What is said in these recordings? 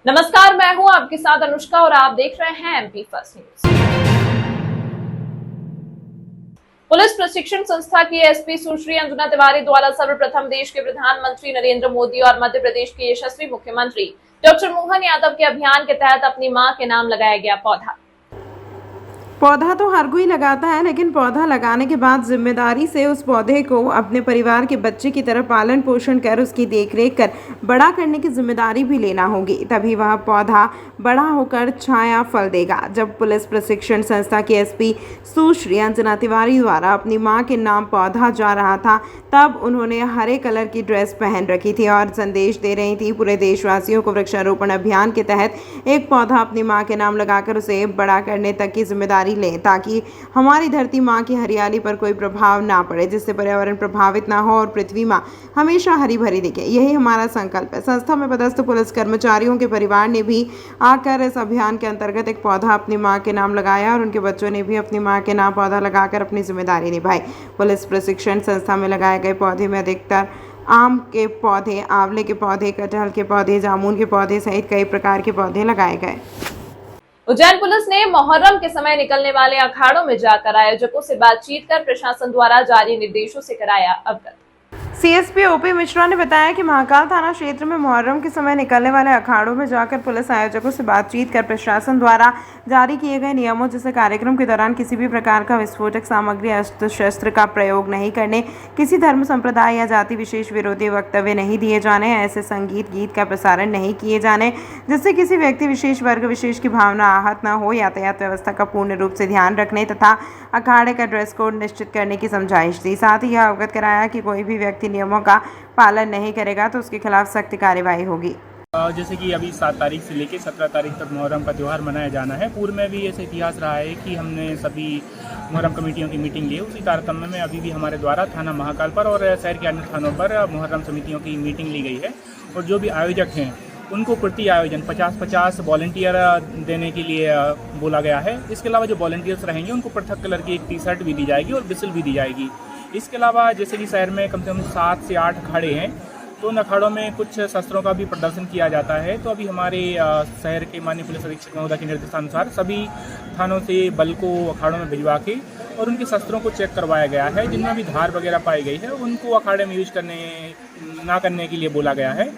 नमस्कार, मैं हूं आपके साथ अनुष्का और आप देख रहे हैं एमपी फर्स्ट न्यूज। पुलिस प्रशिक्षण संस्था की एसपी सुश्री अंजना तिवारी द्वारा सर्वप्रथम देश के प्रधानमंत्री नरेंद्र मोदी और मध्य प्रदेश के यशस्वी मुख्यमंत्री डॉक्टर मोहन यादव के अभियान के तहत अपनी मां के नाम लगाया गया पौधा तो हर कोई लगाता है, लेकिन पौधा लगाने के बाद जिम्मेदारी से उस पौधे को अपने परिवार के बच्चे की तरह पालन पोषण कर उसकी देखरेख कर बड़ा करने की जिम्मेदारी भी लेना होगी, तभी वह पौधा बड़ा होकर छाया फल देगा। जब पुलिस प्रशिक्षण संस्था की एसपी सुश्री अंजना तिवारी द्वारा अपनी मां के नाम पौधा जा रहा था, तब उन्होंने हरे कलर की ड्रेस पहन रखी थी और संदेश दे रही थी पूरे देशवासियों को वृक्षारोपण अभियान के तहत एक पौधा अपनी मां के नाम लगाकर उसे बड़ा करने तक की जिम्मेदारी लें, ताकि हमारी धरती माँ की हरियाली पर कोई प्रभाव ना पड़े, जिससे पर्यावरण प्रभावित ना हो और पृथ्वी माँ हमेशा हरी भरी दिखे। यही हमारा संकल्प है। संस्था में पदस्थ पुलिस कर्मचारियों के परिवार ने भी आकर इस अभियान के अंतर्गत एक पौधा अपनी माँ के नाम लगाया और उनके बच्चों ने भी अपनी माँ के नाम पौधा लगाकर अपनी जिम्मेदारी निभाई। पुलिस प्रशिक्षण संस्था में लगाए गए पौधे में अधिकतर आम के पौधे, आंवले के पौधे, कटहल के पौधे, जामुन के पौधे सहित कई प्रकार के पौधे लगाए गए। उज्जैन पुलिस ने मोहर्रम के समय निकलने वाले अखाड़ों में जाकर आयोजकों से बातचीत कर प्रशासन द्वारा जारी निर्देशों से कराया अवगत। सीएसपी ओपी मिश्रा ने बताया कि महाकाल थाना क्षेत्र में मुहर्रम के समय निकलने वाले अखाड़ों में जाकर पुलिस आयोजकों से बातचीत कर प्रशासन द्वारा जारी किए गए नियमों जैसे कार्यक्रम के दौरान किसी भी प्रकार का विस्फोटक सामग्री, अस्त्र शस्त्र का प्रयोग नहीं करने, किसी धर्म संप्रदाय या जाति विशेष विरोधी वक्तव्य नहीं दिए जाने, ऐसे संगीत गीत का प्रसारण नहीं किए जाने जिससे किसी व्यक्ति विशेष वर्ग विशेष की भावना आहत न हो, यातायात व्यवस्था का पूर्ण रूप से ध्यान रखने तथा अखाड़े का ड्रेस कोड निश्चित करने की समझाइश दी। साथ ही यह अवगत कराया कि कोई भी व्यक्ति नियमों का पालन नहीं करेगा तो उसके खिलाफ सख्त कार्रवाई होगी। जैसे कि अभी 7 तारीख से लेकर 17 तारीख तक मुहर्रम का त्यौहार मनाया जाना है। पूर्व में भी ऐसा इतिहास रहा है कि हमने सभी मुहर्रम कमेटियों की मीटिंग ली है। उसी तारतम्य में अभी भी हमारे द्वारा थाना महाकाल पर और शहर के अन्य थानों पर मुहर्रम समितियों की मीटिंग ली गई है और जो भी आयोजक हैं उनको प्रति आयोजन 50-50 वॉलंटियर देने के लिए बोला गया है। इसके अलावा जो वॉलंटियर्स रहेंगे उनको पृथक कलर की एक टी-शर्ट भी दी जाएगी और विसिल भी दी जाएगी। इसके अलावा जैसे कि शहर में कम से कम 7 से 8 अखाड़े हैं, तो उन अखाड़ों में कुछ शस्त्रों का भी प्रदर्शन किया जाता है। तो अभी हमारे शहर के माननीय पुलिस अधीक्षक महोदय के निर्देशानुसार सभी थानों से बल को अखाड़ों में भिजवा के और उनके शस्त्रों को चेक करवाया गया है। जिनमें भी धार वगैरह पाई गई है उनको अखाड़े में यूज ना करने के लिए बोला गया है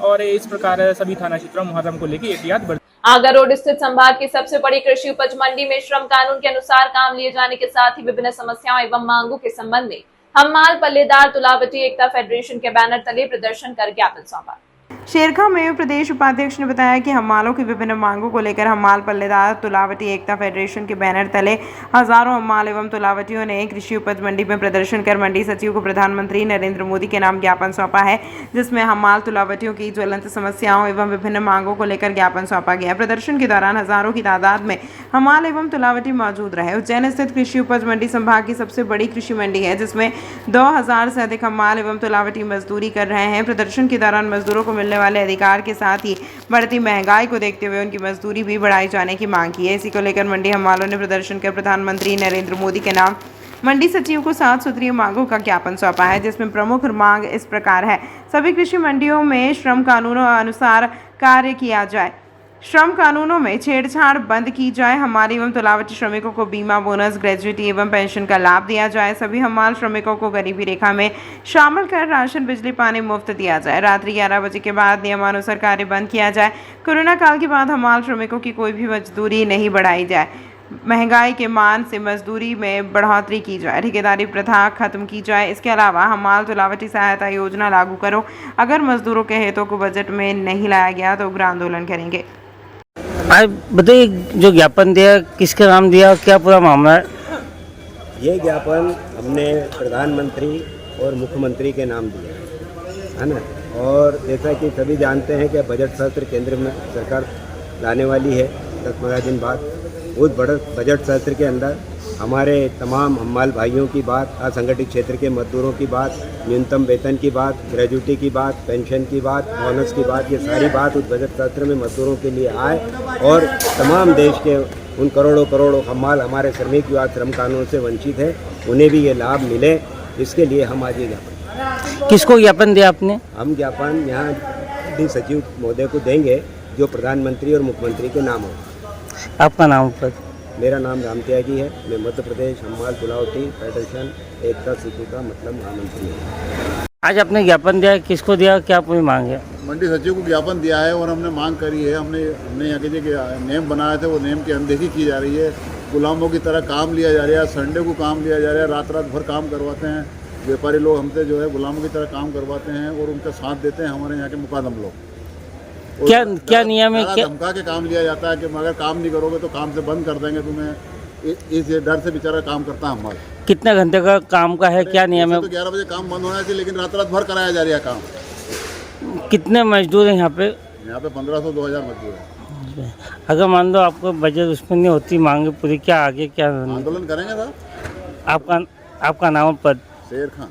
और इस प्रकार सभी थाना क्षेत्रों मुहर्रम को लेकर एहतियात बरती। आगरा रोड स्थित संभाग की सबसे बड़ी कृषि उपज मंडी में श्रम कानून के अनुसार काम लिए जाने के साथ ही विभिन्न समस्याओं एवं मांगों के संबंध में हम्माल पल्लेदार तुलावटी एकता फेडरेशन के बैनर तले प्रदर्शन कर ज्ञापन सौंपा। शेरखा में प्रदेश उपाध्यक्ष ने बताया कि हम्मालों की विभिन्न मांगों को लेकर हम्माल पल्लेदार तुलावटी एकता फेडरेशन के बैनर तले हजारों हम्माल एवं तुलावटियों ने कृषि उपज मंडी में प्रदर्शन कर मंडी सचिव को प्रधानमंत्री नरेंद्र मोदी के नाम ज्ञापन सौंपा है, जिसमें हम्माल तुलावटियों की ज्वलंत समस्याओं एवं विभिन्न मांगों को लेकर ज्ञापन सौंपा गया। प्रदर्शन के दौरान हजारों की तादाद में हम्माल एवं तुलावटी मौजूद रहे। उज्जैन स्थित कृषि उपज मंडी संभाग की सबसे बड़ी कृषि मंडी है, जिसमें 2000 से अधिक हम्माल एवं तुलावटी मजदूरी कर रहे हैं। प्रदर्शन के दौरान मजदूरों को मिलने वाले अधिकार के साथ ही बढ़ती महंगाई को देखते हुए उनकी मजदूरी भी बढ़ाई जाने की मांग की है। इसी को लेकर मंडी हम्मालों ने प्रदर्शन कर प्रधानमंत्री नरेंद्र मोदी के नाम मंडी सचिव को 7 सूत्रीय मांगों का ज्ञापन सौंपा है, जिसमें प्रमुख मांग इस प्रकार है। सभी कृषि मंडियों में श्रम कानूनों अनुसार कार्य किया जाए, श्रम कानूनों में छेड़छाड़ बंद की जाए, हमारी एवं तुलावटी श्रमिकों को बीमा, बोनस, ग्रेजुएटी एवं पेंशन का लाभ दिया जाए, सभी हम्माल श्रमिकों को गरीबी रेखा में शामिल कर राशन, बिजली, पानी मुफ्त दिया जाए, रात्रि 11 बजे के बाद नियमानुसार कार्य बंद किया जाए, कोरोना काल के बाद हम्माल श्रमिकों की कोई भी मजदूरी नहीं बढ़ाई जाए, महंगाई के मान से मजदूरी में बढ़ोतरी की जाए, ठेकेदारी प्रथा खत्म की जाए। इसके अलावा हम्माल तुलावटी सहायता योजना लागू करो। अगर मजदूरों के हितों को बजट में नहीं लाया गया तो उग्र आंदोलन करेंगे। आज बताइए, जो ज्ञापन दिया किसका नाम दिया, क्या पूरा मामला है? ये ज्ञापन हमने प्रधानमंत्री और मुख्यमंत्री के नाम दिया है ना। और जैसा कि सभी जानते हैं कि बजट सत्र केंद्र में सरकार लाने वाली है 10-15 दिन बाद। उस बजट सत्र के अंदर हमारे तमाम हम्माल भाइयों की बात, असंगठित क्षेत्र के मजदूरों की बात, न्यूनतम वेतन की बात, ग्रेजुएटी की बात, पेंशन की बात, बोनस की बात, ये सारी बात उस बजट सत्र में मजदूरों के लिए आए और तमाम देश के उन करोड़ों हम्माल हमारे श्रमिक जो आज श्रम कानून से वंचित हैं उन्हें भी ये लाभ मिले, इसके लिए हम आज ये ज्ञापन। किसको ज्ञापन दिया आपने? हम ज्ञापन यहाँ सचिव महोदय को देंगे जो प्रधानमंत्री और मुख्यमंत्री के नाम हो। आपका नाम पद? मेरा नाम राम त्यागी है। मैं मध्य प्रदेश हमाल तुलावटी फेडरेशन एकता सेतु का मतलब महामंत्री हूँ। आज आपने ज्ञापन दिया, किसको दिया, क्या पूरी मांग है? मंडी सचिव को ज्ञापन दिया है और हमने मांग करी है। हमने यहाँ के जो नेम बनाए थे वो नेम की अनदेखी की जा रही है। गुलामों की तरह काम लिया जा रहा है, संडे को काम लिया जा रहा है, रात रात भर काम करवाते हैं। व्यापारी लोग हमसे जो है गुलामों की तरह काम करवाते हैं और उनका साथ देते हैं हमारे यहाँ के मुकादम लोग। क्या नियम है? क्या धमका के काम लिया जाता है कि अगर काम नहीं करोगे तो काम से बंद कर देंगे तुम्हें। इस डर से बेचारा काम करता है हमारा। कितने घंटे का काम का है, क्या नियम है? तो 11 बजे काम बंद होना चाहिए, लेकिन रात रात भर कराया जा रहा है काम। कितने मजदूर हैं यहाँ पे? यहाँ पे 1500-2000 मजदूर है। अगर मान लो आपको बजट उसमें नहीं होती, मांगे पूरी, क्या आगे क्या आंदोलन करेंगे सर। आपका नाम और पद? शेर खान,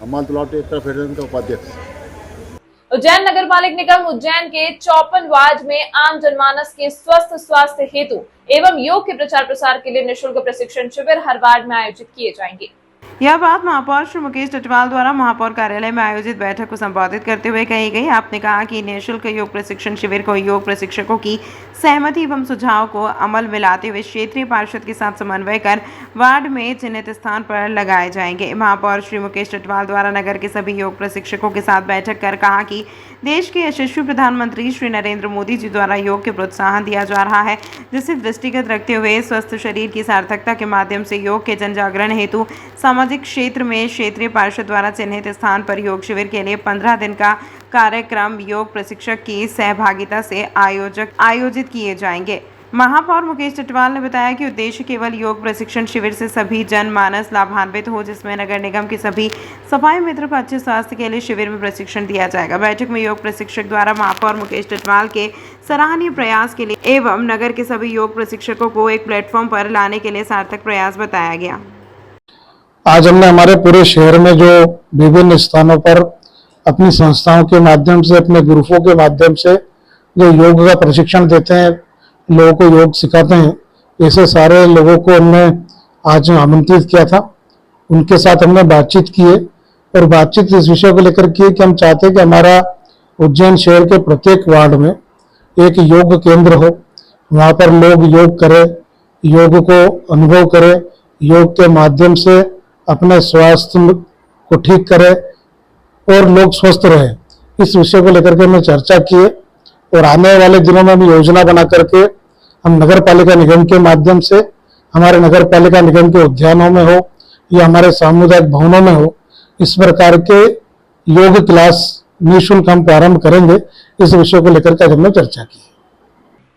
हमाल तुलावटी एकता फेडरेशन का उपाध्यक्ष। उज्जैन नगर पालिक निगम उज्जैन के 54 वार्ड में आम जनमानस के स्वस्थ स्वास्थ्य हेतु एवं योग के प्रचार प्रसार के लिए निःशुल्क प्रशिक्षण शिविर हर वार्ड में आयोजित किए जाएंगे। यह बात महापौर श्री मुकेश टटवाल द्वारा महापौर कार्यालय में आयोजित बैठक को संबोधित करते हुए कही गई। आपने कहा कि निःशुल्क योग प्रशिक्षण शिविर को योग प्रशिक्षकों की सहमति एवं सुझाव को अमल में लाते हुए क्षेत्रीय पार्षद के साथ समन्वय कर वार्ड में चिन्हित स्थान पर लगाए जाएंगे। महापौर श्री मुकेश टटवाल द्वारा नगर के सभी योग प्रशिक्षकों के साथ बैठक कर कहा कि देश के यशस्वी प्रधानमंत्री श्री नरेंद्र मोदी जी द्वारा योग के प्रोत्साहन दिया जा रहा है, जिसे दृष्टिगत रखते हुए स्वस्थ शरीर की सार्थकता के माध्यम से योग के जन जागरण हेतु सामाजिक क्षेत्र में क्षेत्रीय पार्षद द्वारा चिन्हित स्थान पर योग शिविर के लिए 15 दिन का कार्यक्रम योग प्रशिक्षक की सहभागिता से आयोजित किए जाएंगे। महापौर मुकेश टटवाल ने बताया कि उद्देश्य केवल योग प्रशिक्षण शिविर से सभी जनमानस लाभान्वित हो, जिसमें नगर निगम के सभी सफाई मित्र को अच्छे स्वास्थ्य के लिए शिविर में प्रशिक्षण दिया जाएगा। बैठक में योग प्रशिक्षक द्वारा महापौर मुकेश टटवाल के सराहनीय प्रयास के लिए एवं नगर के सभी योग प्रशिक्षकों को एक प्लेटफॉर्म पर लाने के लिए सार्थक प्रयास बताया गया। आज हमने हमारे पूरे शहर में जो विभिन्न स्थानों पर अपनी संस्थाओं के माध्यम से, अपने ग्रुपों के माध्यम से जो योग का प्रशिक्षण देते हैं, लोगों को योग सिखाते हैं, ऐसे सारे लोगों को हमने आज आमंत्रित किया था। उनके साथ हमने बातचीत की है और बातचीत इस विषय को लेकर की कि हम चाहते हैं कि हमारा उज्जैन शहर के प्रत्येक वार्ड में एक योग केंद्र हो, वहाँ पर लोग योग करें, योग को अनुभव करें, योग के माध्यम से अपने स्वास्थ्य को ठीक करें और लोग स्वस्थ रहे। इस विषय को लेकर के हमने चर्चा की है और आने वाले दिनों में हम योजना बना करके हम नगर पालिका निगम के माध्यम से, हमारे नगर पालिका निगम के उद्यानों में हो या हमारे सामुदायिक भवनों में हो, इस प्रकार के योग क्लास निःशुल्क हम प्रारंभ करेंगे। इस विषय को लेकर के हमने चर्चा की।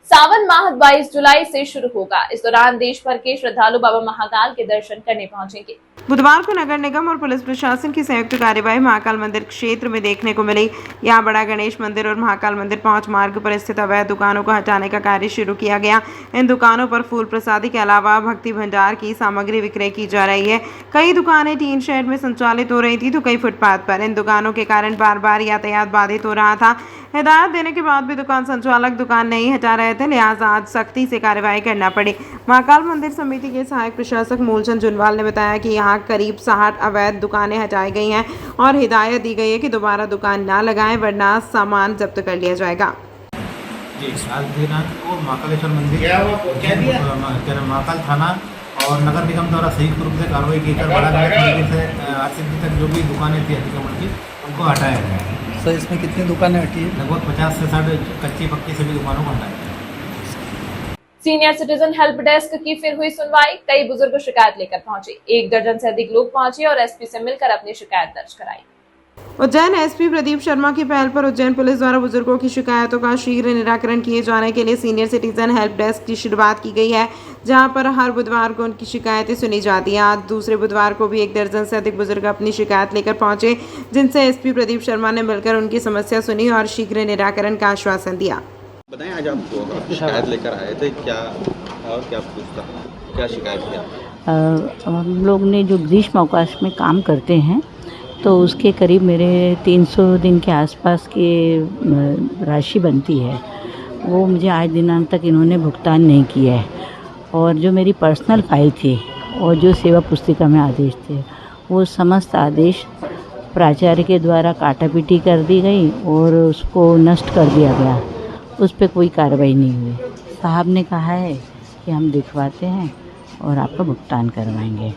सावन माह 22 जुलाई से शुरू होगा। इस दौरान देश भर के श्रद्धालु बाबा महाकाल के दर्शन करने पहुंचेंगे। बुधवार को नगर निगम और पुलिस प्रशासन की संयुक्त कार्यवाही महाकाल मंदिर क्षेत्र में देखने को मिली। यहां बड़ा गणेश मंदिर और महाकाल मंदिर पहुंच मार्ग पर स्थित अवैध दुकानों को हटाने का कार्य शुरू किया गया। इन दुकानों पर फूल प्रसादी के अलावा भक्ति भंडार की सामग्री विक्रय की जा रही है। कई दुकानें टीन शेड में संचालित हो रही थी तो कई फुटपाथ पर। इन दुकानों के कारण बार बार यातायात बाधित हो रहा था। हिदायत देने के बाद भी दुकान संचालक दुकान नहीं हटा रहे थे, लिहाजा आज सख्ती से कार्रवाई करना पड़ी। महाकाल मंदिर समिति के सहायक प्रशासक मूलचंद जुनवाल ने बताया कि यहाँ करीब 60 अवैध दुकानें हटाई गई हैं और हिदायत दी गई है कि दोबारा दुकान ना लगाएं वरना सामान जब्त कर लिया जाएगा। जी, आज दिनांक को महाकालेश्वर मंदिर महाकाल थाना और नगर निगम द्वारा संयुक्त रूप से कार्रवाई की कर बड़ा गणेश मंदिर से आरसीबी तक जो भी दुकानें थी अतिक्रमण की, उनको हटाया गया है। सर, इसमें कितनी दुकानें हटी है? लगभग 50 से 60 कच्ची पक्की सभी दुकानों को हटाया गया। सीनियर सिटीजन हेल्प डेस्क की फिर हुई सुनवाई। कई बुजुर्ग शिकायत लेकर पहुंचे। 1 दर्जन से अधिक लोग पहुंचे और एसपी से मिलकर अपनी शिकायत दर्ज कराई। उज्जैन एसपी प्रदीप शर्मा की पहल पर उज्जैन पुलिस द्वारा बुजुर्गों की शिकायतों का शीघ्र निराकरण किए जाने के लिए सीनियर सिटीजन हेल्प डेस्क की शुरुआत की गई है, जहां पर हर बुधवार को उनकी शिकायतें सुनी जाती हैं। आज दूसरे बुधवार को भी 1 दर्जन से अधिक बुजुर्ग अपनी शिकायत लेकर पहुंचे, जिनसे एसपी प्रदीप शर्मा ने मिलकर उनकी समस्या सुनी और शीघ्र निराकरण का आश्वासन दिया। बताएं, आज आप शिकायत लेकर आए थे, क्या और क्या पूछता, क्या शिकायत किया? हम लोग ने जो ग्रीष्म अवकाश में काम करते हैं तो उसके करीब मेरे 300 दिन के आसपास की राशि बनती है, वो मुझे आज दिनांक तक इन्होंने भुगतान नहीं किया है। और जो मेरी पर्सनल फाइल थी और जो सेवा पुस्तिका में आदेश थे, वो समस्त आदेश प्राचार्य के द्वारा काटापीटी कर दी गई और उसको नष्ट कर दिया गया। उस पर कोई कार्रवाई नहीं हुई। साहब ने कहा है कि हम दिखवाते हैं और आपका भुगतान करवाएंगे।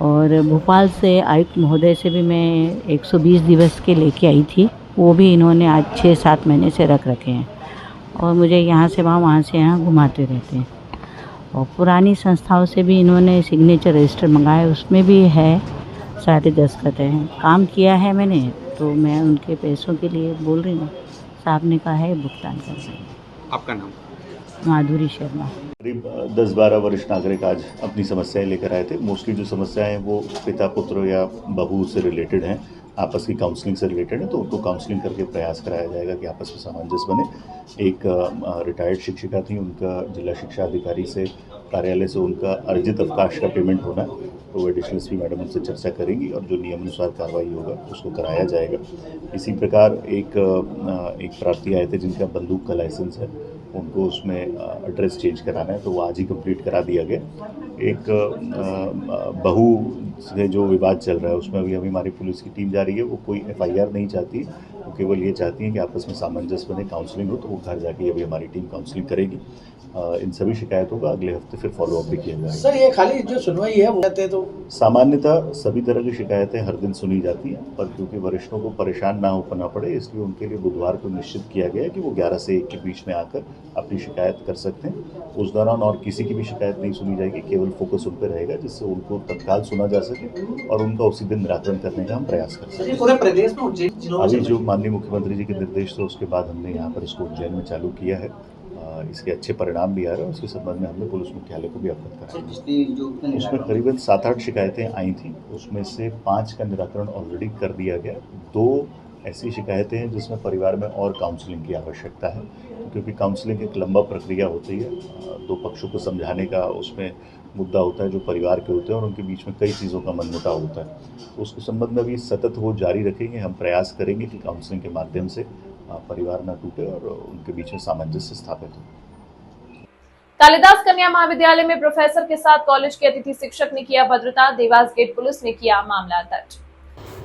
और भोपाल से आयुक्त महोदय से भी मैं 120 दिवस के लेके आई थी, वो भी इन्होंने आज 6-7 महीने से रख रखे हैं और मुझे यहाँ से वहाँ से यहाँ घुमाते रहते हैं। और पुरानी संस्थाओं से भी इन्होंने सिग्नेचर रजिस्टर मंगाए, उसमें भी है, सारे दस्तखत हैं। काम किया है मैंने, तो मैं उनके पैसों के लिए बोल रही हूँ। साहब ने कहा है भुगतान करवाएंगे। आपका नाम? माधुरी शर्मा। करीब 10-12 वरिष्ठ नागरिक आज अपनी समस्याएं लेकर आए थे। मोस्टली जो समस्याएं हैं वो पिता पुत्र या बहू से रिलेटेड हैं, आपस की काउंसलिंग से रिलेटेड है, तो उनको काउंसलिंग करके प्रयास कराया जाएगा कि आपस में सामंजस्य बने। एक रिटायर्ड शिक्षिका थी, उनका जिला शिक्षा अधिकारी से कार्यालय से उनका अर्जित अवकाश का पेमेंट होना, तो वो एडिशनल एसपी मैडम उनसे चर्चा करेंगी और जो नियमानुसार कार्रवाई होगा उसको कराया जाएगा। इसी प्रकार एक प्रार्थी आए थे जिनका बंदूक का लाइसेंस है, उनको उसमें एड्रेस चेंज कराना है, तो वो आज ही कंप्लीट करा दिया गया। एक बहू से जो विवाद चल रहा है उसमें अभी हमारी पुलिस की टीम जा रही है, वो कोई FIR नहीं चाहती, वो केवल ये चाहती हैं कि आपस में सामंजस्य बने, काउंसलिंग हो, तो वो घर जाके अभी हमारी टीम काउंसलिंग करेगी। इन सभी शिकायतों का अगले हफ्ते फिर फॉलोअप भी किया जाएगा। सर, ये खाली जो सुनवाई है वो कहते तो सामान्यतः सभी तरह की शिकायतें हर दिन सुनी जाती हैं, पर क्योंकि वरिष्ठों को परेशान ना होना पड़े इसलिए उनके लिए बुधवार को निश्चित किया गया है कि वो 11 से 1 के बीच में आकर अपनी शिकायत कर सकते हैं। उस दौरान और किसी की भी शिकायत नहीं सुनी जाएगी, केवल फोकस उन पर रहेगा जिससे उनको तत्काल सुना जा सके और उनका उसी दिन निराकरण करने का हम प्रयास कर सकें। पूरे प्रदेश में उज्जैन अभी जो माननीय मुख्यमंत्री जी के निर्देश थे उसके बाद हमने यहाँ पर इसको उज्जैन में चालू किया है। इसके अच्छे परिणाम भी आ रहे हैं। उसके संबंध में हमने पुलिस मुख्यालय को भी अवगत कराया। उसमें करीबन 7-8 शिकायतें आई थी, उसमें से 5 का निराकरण ऑलरेडी कर दिया गया। 2 ऐसी शिकायतें हैं जिसमें परिवार में और काउंसलिंग की आवश्यकता है, क्योंकि काउंसलिंग एक लंबा प्रक्रिया होती है, 2 पक्षों को समझाने का उसमें मुद्दा होता है जो परिवार के होते हैं और उनके बीच में कई चीज़ों का मनमुटाव होता है। तो उसके संबंध में भी सतत वो जारी रखेंगे। हम प्रयास करेंगे कि काउंसलिंग के माध्यम से परिवार न टूटे और उनके बीच में सामंजस्य स्थापित हो। कालिदास कन्या महाविद्यालय में प्रोफेसर के साथ कॉलेज के अतिथि शिक्षक ने किया भद्रता, देवास गेट पुलिस ने किया मामला दर्ज।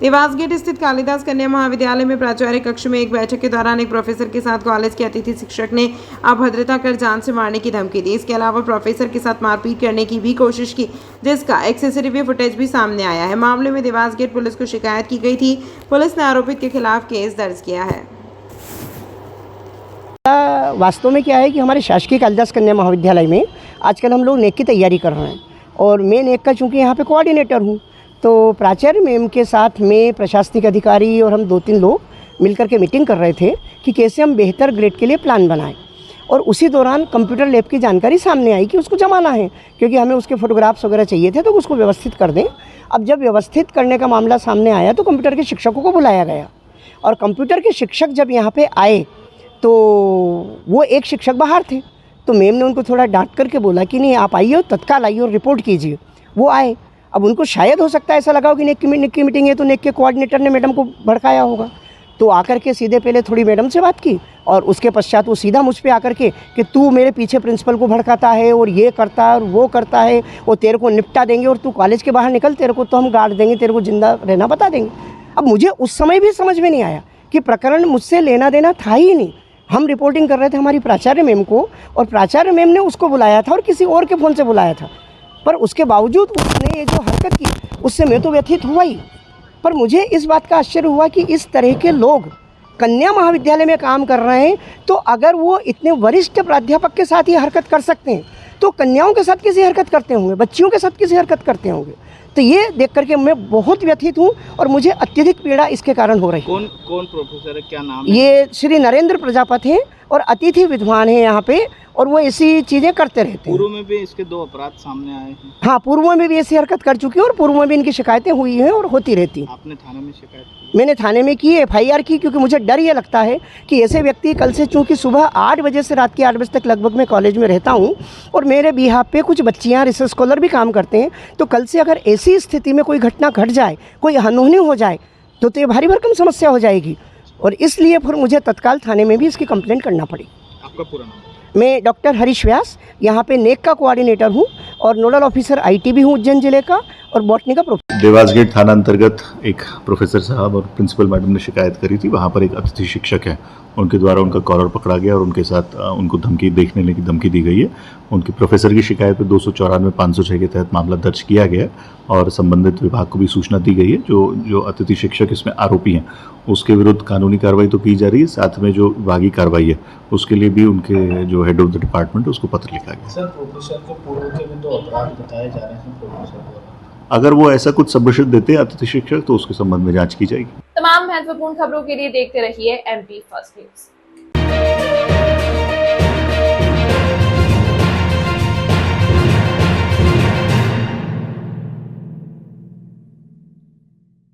देवास गेट स्थित कालिदास कन्या महाविद्यालय में प्राचार्य कक्ष में एक बैठक के दौरान एक प्रोफेसर के साथ कॉलेज के अतिथि शिक्षक ने अभद्रता कर जान से मारने की धमकी दी। इसके अलावा प्रोफेसर के साथ मारपीट करने की भी कोशिश की, जिसका सीसीटीवी फुटेज भी सामने आया है। मामले में देवास गेट पुलिस को शिकायत की गई थी। पुलिस ने आरोपित के खिलाफ केस दर्ज किया है। वास्तव में क्या है कि हमारे शासकीय कालिदास कन्या महाविद्यालय में आजकल हम लोग नेक की तैयारी कर रहे हैं और मैं नेक का चूँकि यहाँ पे कोऑर्डिनेटर हूँ, तो प्राचार्य मैम के साथ में प्रशासनिक अधिकारी और हम 2-3 लोग मिलकर के मीटिंग कर रहे थे कि कैसे हम बेहतर ग्रेड के लिए प्लान बनाएं। और उसी दौरान कंप्यूटर लैब की जानकारी सामने आई कि उसको जमाना है, क्योंकि हमें उसके फोटोग्राफ्स वगैरह चाहिए थे, तो उसको व्यवस्थित कर दें। अब जब व्यवस्थित करने का मामला सामने आया तो कंप्यूटर के शिक्षकों को बुलाया गया और कंप्यूटर के शिक्षक जब यहाँ पर आए तो वो एक शिक्षक बाहर थे, तो मैम ने उनको थोड़ा डांट करके बोला कि नहीं, आप आइए और तत्काल आइए और रिपोर्ट कीजिए। वो आए। अब उनको शायद हो सकता है ऐसा लगा हो कि नेक की मीटिंग है तो नेक के कोऑर्डिनेटर ने मैडम को भड़काया होगा, तो आकर के सीधे पहले थोड़ी मैडम से बात की और उसके पश्चात वो सीधा मुझ पे आकर के कि तू मेरे पीछे प्रिंसिपल को भड़काता है और ये करता है और वो करता है और तेरे को निपटा देंगे और तू कॉलेज के बाहर निकल, तेरे को तो हम गाड़ देंगे, तेरे को जिंदा रहना बता देंगे। अब मुझे उस समय भी समझ में नहीं आया कि प्रकरण मुझसे लेना देना था ही नहीं। हम रिपोर्टिंग कर रहे थे हमारी प्राचार्य मैम को और प्राचार्य मैम ने उसको बुलाया था और किसी और के फ़ोन से बुलाया था, पर उसके बावजूद उसने ये जो हरकत की उससे मैं तो व्यथित हुआ ही। पर मुझे इस बात का आश्चर्य हुआ कि इस तरह के लोग कन्या महाविद्यालय में काम कर रहे हैं, तो अगर वो इतने वरिष्ठ प्राध्यापक के साथ ये हरकत कर सकते हैं तो कन्याओं के साथ कैसी हरकत करते होंगे, बच्चियों के साथ कैसी हरकत करते होंगे। तो ये देख करके मैं बहुत व्यथित हूँ और मुझे अत्यधिक पीड़ा इसके कारण हो रही है। कौन प्रोफेसर है, क्या नाम है? ये श्री नरेंद्र प्रजापति हैं और अतिथि विद्वान हैं यहाँ पे, और वो ऐसी चीज़ें करते रहते हैं। पूर्व में भी इसके 2 अपराध सामने आए हैं। हाँ, पूर्व में भी ऐसी हरकत कर चुकी है और पूर्व में भी इनकी शिकायतें हुई हैं और होती रहती हैं। आपने थाने में शिकायत की? मैंने थाने में की, FIR की, क्योंकि मुझे डर ये लगता है कि ऐसे व्यक्ति, कल से चूँकि सुबह 8 बजे से रात के 8 बजे तक लगभग मैं कॉलेज में रहता हूँ और मेरे बिहाफ पे कुछ बच्चियाँ रिसर्च स्कॉलर भी काम करते हैं, तो कल से अगर ऐसी स्थिति में कोई घटना घट जाए, कोई अनहोनी हो जाए तो ये भारी भरकम समस्या हो जाएगी और इसलिए फिर मुझे तत्काल थाने में भी इसकी कंप्लेंट करना पड़ी। आपका पूरा नाम? मैं डॉक्टर हरीश व्यास यहाँ पे नेक का कोऑर्डिनेटर हूँ और नोडल ऑफिसर IT भी हूँ उज्जैन जिले का, और बॉटनी का प्रोफेसर। देवास गेट थाना अंतर्गत एक प्रोफेसर साहब और प्रिंसिपल मैडम ने शिकायत करी थी। वहाँ पर एक अतिथि शिक्षक है, उनके द्वारा उनका कॉलर पकड़ा गया और उनके साथ उनको धमकी देखने की धमकी दी गई है। उनकी प्रोफेसर की शिकायत पर 294/506 के तहत मामला दर्ज किया गया और संबंधित विभाग को भी सूचना दी गई है। जो अतिथि शिक्षक इसमें आरोपी हैं उसके विरुद्ध कानूनी कार्रवाई तो की जा रही है, साथ में जो विभागीय कार्रवाई है उसके लिए भी उनके जो हेड ऑफ द डिपार्टमेंट उसको पत्र लिखा गया। सर, प्रोफेसर के पूर्व के भी 2 अपराध बताए जा रहे हैं प्रोफेसर द्वारा। अगर वो ऐसा कुछ सबूत देते हैं अतिथि शिक्षक तो उसके संबंध में जांच की जाएगी। तमाम महत्वपूर्ण खबरों के लिए देखते रहिए MP फर्स्ट न्यूज।